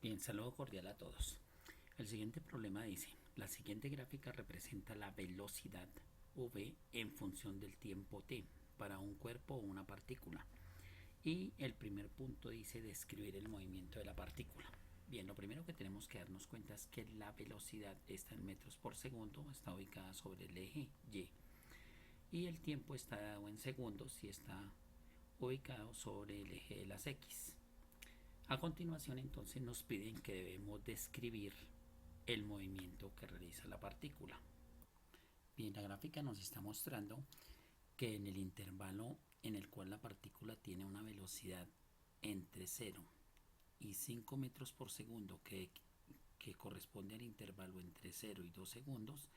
Bien, saludo cordial a todos. El siguiente problema dice, la siguiente gráfica representa la velocidad v en función del tiempo t para un cuerpo o una partícula. Y el primer punto dice describir el movimiento de la partícula. Bien, lo primero que tenemos que darnos cuenta es que la velocidad está en metros por segundo, está ubicada sobre el eje y. Y el tiempo está dado en segundos y está ubicado sobre el eje de las x. A continuación entonces nos piden que debemos describir el movimiento que realiza la partícula. Bien, la gráfica nos está mostrando que en el intervalo en el cual la partícula tiene una velocidad entre 0 y 5 metros por segundo que corresponde al intervalo entre 0 y 2 segundos,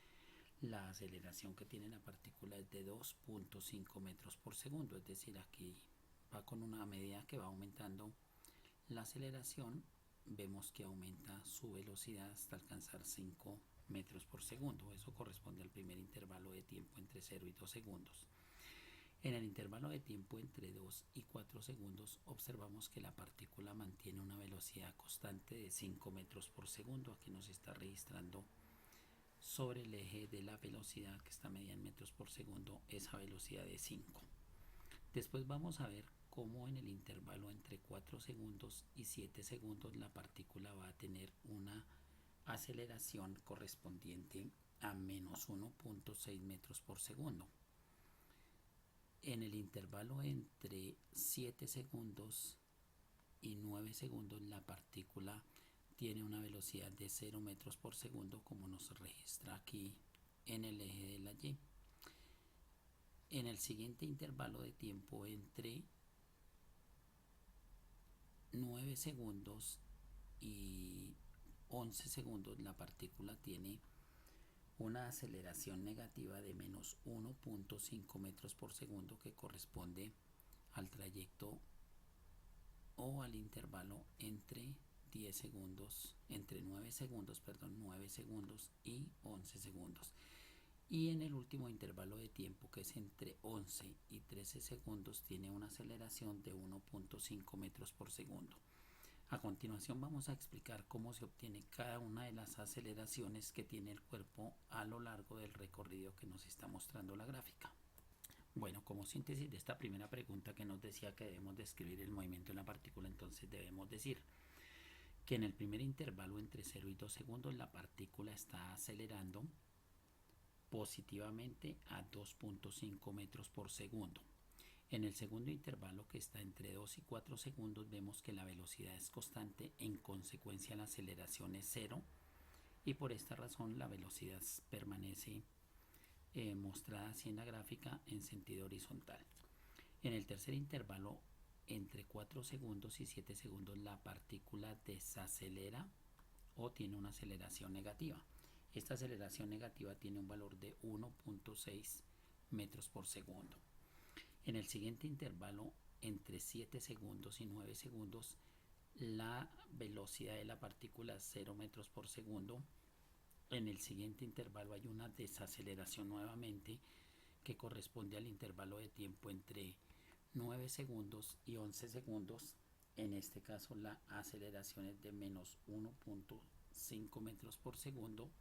la aceleración que tiene la partícula es de 2.5 metros por segundo, es decir, aquí va con una medida que va aumentando la aceleración, vemos que aumenta su velocidad hasta alcanzar 5 metros por segundo. Eso corresponde al primer intervalo de tiempo entre 0 y 2 segundos. En el intervalo de tiempo entre 2 y 4 segundos observamos que la partícula mantiene una velocidad constante de 5 metros por segundo. Aquí nos está registrando sobre el eje de la velocidad que está medida en metros por segundo esa velocidad de 5. Después vamos a ver cómo en el intervalo entre 4 segundos y 7 segundos la partícula va a tener una aceleración correspondiente a menos 1.6 metros por segundo. En el intervalo entre 7 segundos y 9 segundos la partícula tiene una velocidad de 0 metros por segundo, como nos registra aquí en el eje de la Y. En el siguiente intervalo de tiempo entre 9 segundos y 11 segundos la partícula tiene una aceleración negativa de menos 1.5 metros por segundo, que corresponde al trayecto o al intervalo entre 10 segundos, entre 9 segundos, 9 segundos y 11 segundos. Y en el último intervalo de tiempo, que es entre 11 y 13 segundos, tiene una aceleración de 1.5 metros por segundo. A continuación vamos a explicar cómo se obtiene cada una de las aceleraciones que tiene el cuerpo a lo largo del recorrido que nos está mostrando la gráfica. Bueno, como síntesis de esta primera pregunta que nos decía que debemos describir el movimiento de la partícula, entonces debemos decir que en el primer intervalo entre 0 y 2 segundos la partícula está acelerando positivamente a 2.5 metros por segundo. En el segundo intervalo, que está entre 2 y 4 segundos, vemos que la velocidad es constante, en consecuencia la aceleración es 0 y por esta razón la velocidad permanece mostrada así en la gráfica en sentido horizontal. En el tercer intervalo, entre 4 segundos y 7 segundos, la partícula desacelera o tiene una aceleración negativa. Esta aceleración negativa tiene un valor de 1.6 metros por segundo. En el siguiente intervalo, entre 7 segundos y 9 segundos, la velocidad de la partícula es 0 metros por segundo. En el siguiente intervalo hay una desaceleración nuevamente, que corresponde al intervalo de tiempo entre 9 segundos y 11 segundos. En este caso la aceleración es de menos 1.5 metros por segundo.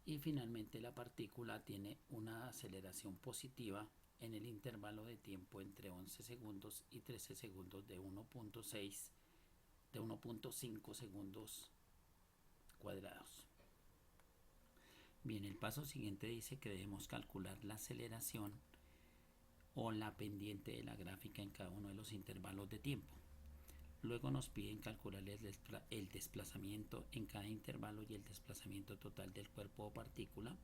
Y finalmente la partícula tiene una aceleración positiva en el intervalo de tiempo entre 11 segundos y 13 segundos de 1.5 segundos cuadrados. Bien, el paso siguiente dice que debemos calcular la aceleración o la pendiente de la gráfica en cada uno de los intervalos de tiempo. Luego nos piden calcular el desplazamiento en cada intervalo y el desplazamiento total del cuerpo o partícula.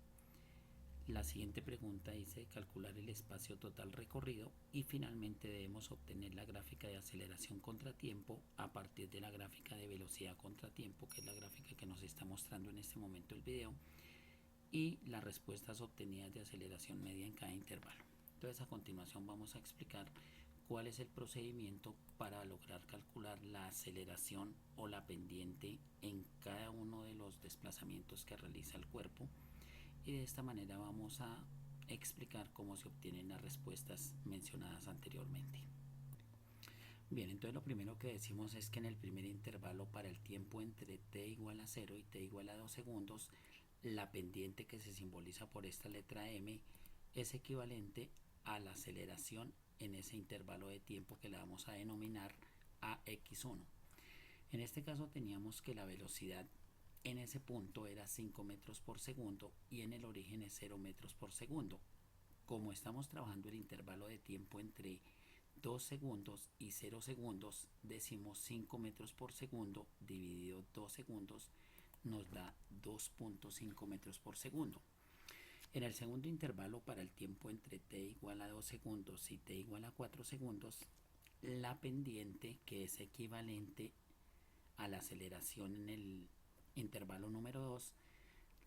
La siguiente pregunta dice calcular el espacio total recorrido y finalmente debemos obtener la gráfica de aceleración contratiempo a partir de la gráfica de velocidad contratiempo, que es la gráfica que nos está mostrando en este momento el video, y las respuestas obtenidas de aceleración media en cada intervalo. Entonces, a continuación vamos a explicar cuál es el procedimiento para lograr calcular la aceleración o la pendiente en cada uno de los desplazamientos que realiza el cuerpo, y de esta manera vamos a explicar cómo se obtienen las respuestas mencionadas anteriormente. Bien, entonces lo primero que decimos es que en el primer intervalo para el tiempo entre t igual a 0 y t igual a 2 segundos, la pendiente que se simboliza por esta letra m es equivalente a la aceleración en ese intervalo de tiempo que le vamos a denominar AX1. En este caso teníamos que la velocidad en ese punto era 5 metros por segundo y en el origen es 0 metros por segundo. Como estamos trabajando el intervalo de tiempo entre 2 segundos y 0 segundos, decimos 5 metros por segundo dividido 2 segundos nos da 2.5 metros por segundo. En el segundo intervalo para el tiempo entre t igual a 2 segundos y t igual a 4 segundos, la pendiente, que es equivalente a la aceleración en el intervalo número 2,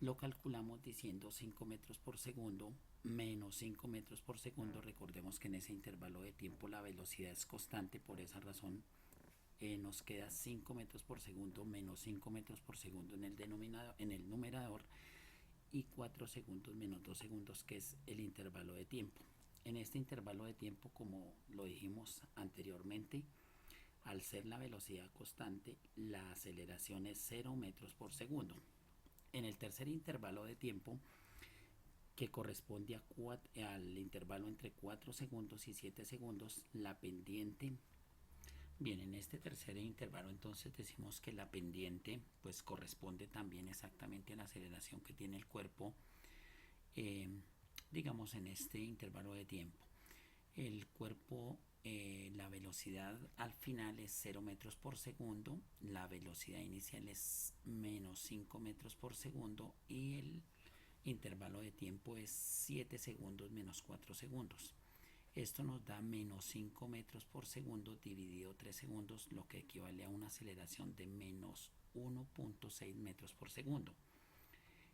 lo calculamos diciendo 5 metros por segundo menos 5 metros por segundo. Recordemos que en ese intervalo de tiempo la velocidad es constante, por esa razón nos queda 5 metros por segundo menos 5 metros por segundo en el numerador y 4 segundos menos 2 segundos, que es el intervalo de tiempo. En este intervalo de tiempo, como lo dijimos anteriormente, al ser la velocidad constante, la aceleración es 0 metros por segundo. En el tercer intervalo de tiempo, que corresponde al intervalo entre 4 segundos y 7 segundos, la pendiente. Bien, en este tercer intervalo entonces decimos que la pendiente pues corresponde también exactamente a la aceleración que tiene el cuerpo, digamos en este intervalo de tiempo. El cuerpo, la velocidad al final es 0 metros por segundo, la velocidad inicial es menos 5 metros por segundo y el intervalo de tiempo es 7 segundos menos 4 segundos. Esto nos da menos 5 metros por segundo dividido 3 segundos, lo que equivale a una aceleración de menos 1.6 metros por segundo.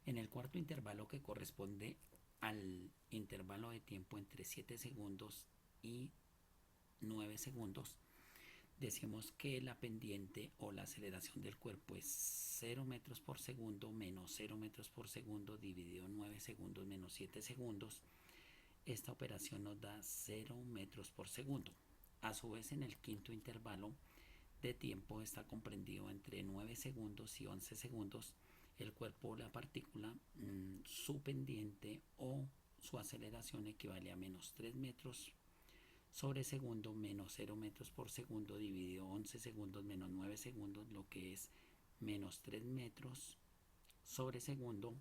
En el cuarto intervalo, que corresponde al intervalo de tiempo entre 7 segundos y 9 segundos, decimos que la pendiente o la aceleración del cuerpo es 0 metros por segundo menos 0 metros por segundo dividido 9 segundos menos 7 segundos. Esta operación nos da 0 metros por segundo. A su vez, en el quinto intervalo de tiempo está comprendido entre 9 segundos y 11 segundos. El cuerpo o la partícula, su pendiente o su aceleración equivale a menos 3 metros sobre segundo menos 0 metros por segundo dividido 11 segundos menos 9 segundos, lo que es menos 3 metros sobre segundo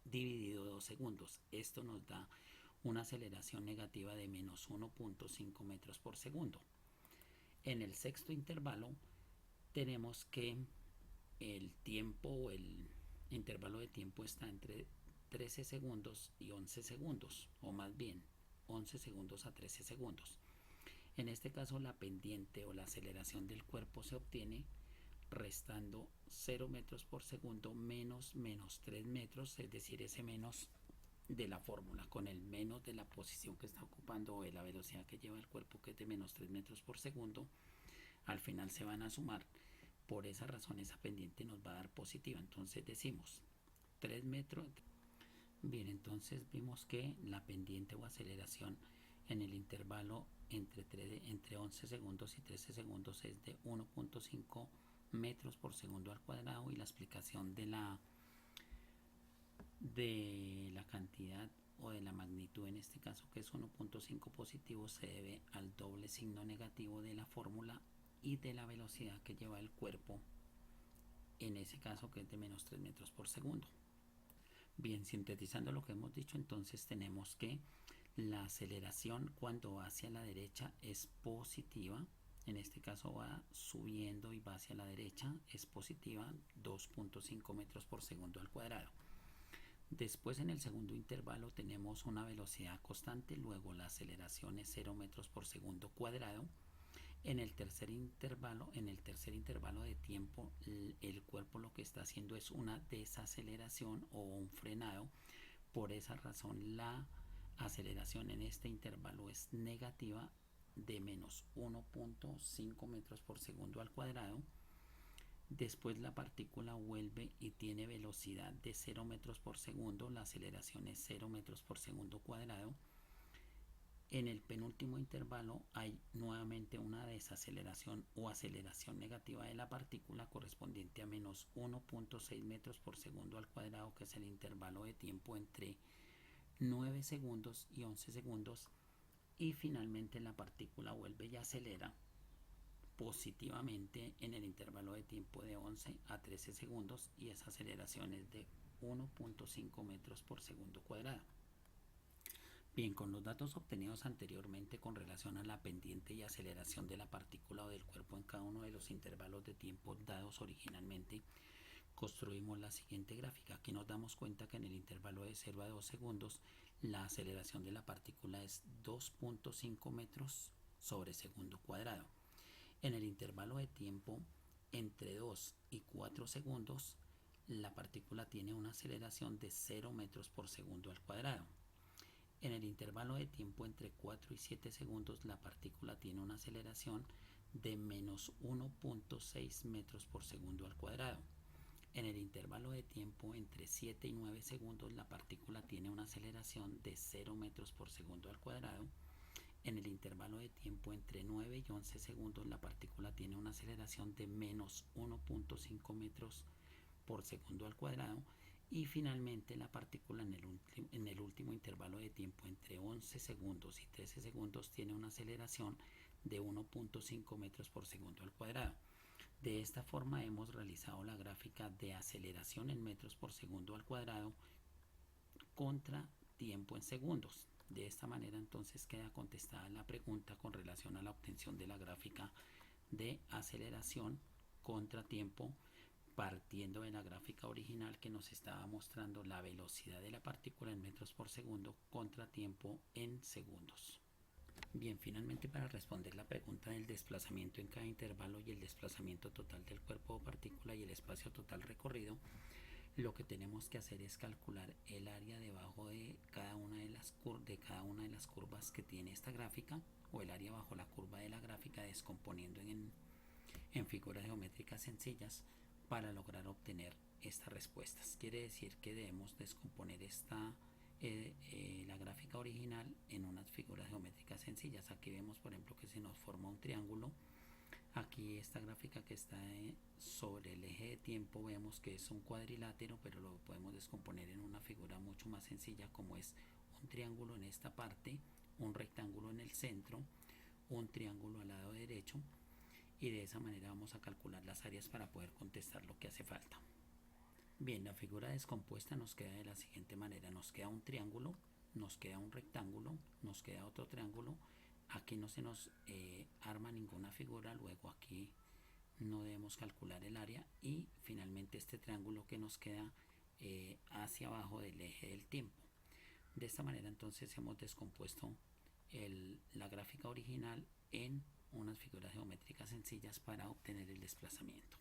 dividido 2 segundos. Esto nos da una aceleración negativa de menos 1.5 metros por segundo. En el sexto intervalo tenemos que el tiempo o el intervalo de tiempo está entre 13 segundos y 11 segundos, o más bien 11 segundos a 13 segundos. En este caso, la pendiente o la aceleración del cuerpo se obtiene restando 0 metros por segundo menos 3 metros, es decir, ese menos de la fórmula con el menos de la posición que está ocupando o de la velocidad que lleva el cuerpo, que es de menos 3 metros por segundo, al final se van a sumar. Por esa razón esa pendiente nos va a dar positiva, entonces decimos 3 metros. Bien, entonces vimos que la pendiente o aceleración en el intervalo entre 11 segundos y 13 segundos es de 1.5 metros por segundo al cuadrado, y la explicación de la cantidad o de la magnitud, en este caso que es 1.5 positivo, se debe al doble signo negativo de la fórmula y de la velocidad que lleva el cuerpo, en ese caso que es de menos 3 metros por segundo. Bien, sintetizando lo que hemos dicho, entonces tenemos que la aceleración cuando va hacia la derecha es positiva, en este caso va subiendo y va hacia la derecha, es positiva 2.5 metros por segundo al cuadrado. Después, en el segundo intervalo tenemos una velocidad constante, luego la aceleración es 0 metros por segundo cuadrado. En el tercer intervalo de tiempo, el cuerpo lo que está haciendo es una desaceleración o un frenado. Por esa razón la aceleración en este intervalo es negativa de menos 1.5 metros por segundo al cuadrado. Después la partícula vuelve y tiene velocidad de 0 metros por segundo, la aceleración es 0 metros por segundo cuadrado. En el penúltimo intervalo hay nuevamente una desaceleración o aceleración negativa de la partícula correspondiente a menos 1.6 metros por segundo al cuadrado, que es el intervalo de tiempo entre 9 segundos y 11 segundos. Y finalmente la partícula vuelve y acelera positivamente en el intervalo de tiempo de 11 a 13 segundos, y esa aceleración es de 1.5 metros por segundo cuadrado. Bien, con los datos obtenidos anteriormente con relación a la pendiente y aceleración de la partícula o del cuerpo en cada uno de los intervalos de tiempo dados originalmente, construimos la siguiente gráfica. Aquí nos damos cuenta que en el intervalo de 0 a 2 segundos la aceleración de la partícula es 2.5 metros sobre segundo cuadrado. En el intervalo de tiempo entre 2 y 4 segundos la partícula tiene una aceleración de 0 metros por segundo al cuadrado. En el intervalo de tiempo entre 4 y 7 segundos la partícula tiene una aceleración de menos 1.6 metros por segundo al cuadrado. En el intervalo de tiempo entre 7 y 9 segundos la partícula tiene una aceleración de 0 metros por segundo al cuadrado. En el intervalo de tiempo entre 9 y 11 segundos la partícula tiene una aceleración de menos 1.5 metros por segundo al cuadrado. Y finalmente la partícula en el último intervalo de tiempo entre 11 segundos y 13 segundos tiene una aceleración de 1.5 metros por segundo al cuadrado. De esta forma hemos realizado la gráfica de aceleración en metros por segundo al cuadrado contra tiempo en segundos. De esta manera entonces queda contestada la pregunta con relación a la obtención de la gráfica de aceleración contra tiempo, partiendo de la gráfica original que nos estaba mostrando la velocidad de la partícula en metros por segundo contra tiempo en segundos. Bien, finalmente, para responder la pregunta del desplazamiento en cada intervalo y el desplazamiento total del cuerpo o partícula y el espacio total recorrido, lo que tenemos que hacer es calcular el área debajo de cada una de las curvas que tiene esta gráfica, o el área bajo la curva de la gráfica, descomponiendo en figuras geométricas sencillas para lograr obtener estas respuestas. Quiere decir que debemos descomponer la gráfica original en unas figuras geométricas sencillas. Aquí vemos, por ejemplo, que se nos forma un triángulo. Aquí esta gráfica que está sobre el eje de tiempo vemos que es un cuadrilátero, pero lo podemos descomponer en una figura mucho más sencilla, como es un triángulo en esta parte, un rectángulo en el centro, un triángulo al lado derecho, y de esa manera vamos a calcular las áreas para poder contestar lo que hace falta. Bien, la figura descompuesta nos queda de la siguiente manera: nos queda un triángulo, nos queda un rectángulo, nos queda otro triángulo. Aquí no se nos arma ninguna figura, luego aquí no debemos calcular el área, y finalmente este triángulo que nos queda hacia abajo del eje del tiempo. De esta manera entonces hemos descompuesto la gráfica original en unas figuras geométricas sencillas para obtener el desplazamiento.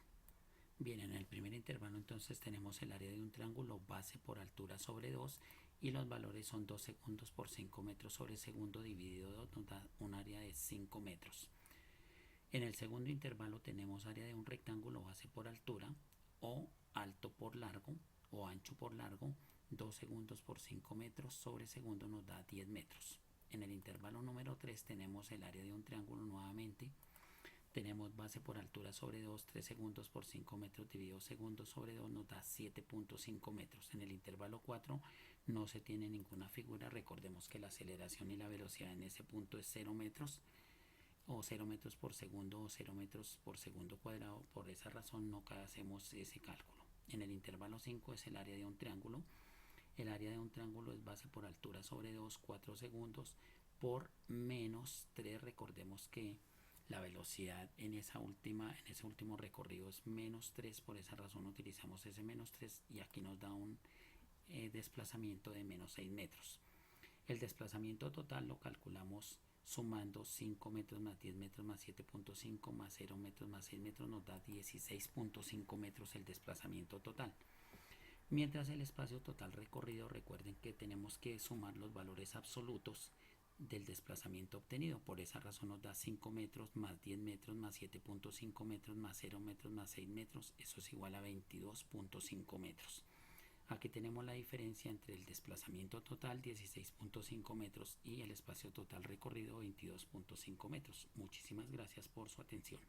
Bien, en el primer intervalo entonces tenemos el área de un triángulo base por altura sobre 2, y los valores son 2 segundos por 5 metros sobre segundo dividido 2, nos da un área de 5 metros. En el segundo intervalo tenemos área de un rectángulo base por altura, o alto por largo, o ancho por largo. 2 segundos por 5 metros sobre segundo nos da 10 metros. En el intervalo número 3 tenemos el área de un triángulo nuevamente. Tenemos base por altura sobre 2, 3 segundos por 5 metros dividido segundos sobre 2 nos da 7.5 metros. En el intervalo 4 no se tiene ninguna figura. Recordemos que la aceleración y la velocidad en ese punto es 0 metros, o 0 metros por segundo, o 0 metros por segundo cuadrado. Por esa razón no hacemos ese cálculo. En el intervalo 5 es el área de un triángulo. El área de un triángulo es base por altura sobre 2, 4 segundos por menos 3. Recordemos que la velocidad en ese último recorrido es menos 3, por esa razón utilizamos ese menos 3, y aquí nos da un desplazamiento de menos 6 metros. El desplazamiento total lo calculamos sumando 5 metros más 10 metros más 7.5 más 0 metros más 6 metros, nos da 16.5 metros el desplazamiento total. Mientras el espacio total recorrido, recuerden que tenemos que sumar los valores absolutos del desplazamiento obtenido. Por esa razón nos da 5 metros más 10 metros más 7.5 metros más 0 metros más 6 metros. Eso es igual a 22.5 metros. Aquí tenemos la diferencia entre el desplazamiento total 16.5 metros y el espacio total recorrido 22.5 metros. Muchísimas gracias por su atención.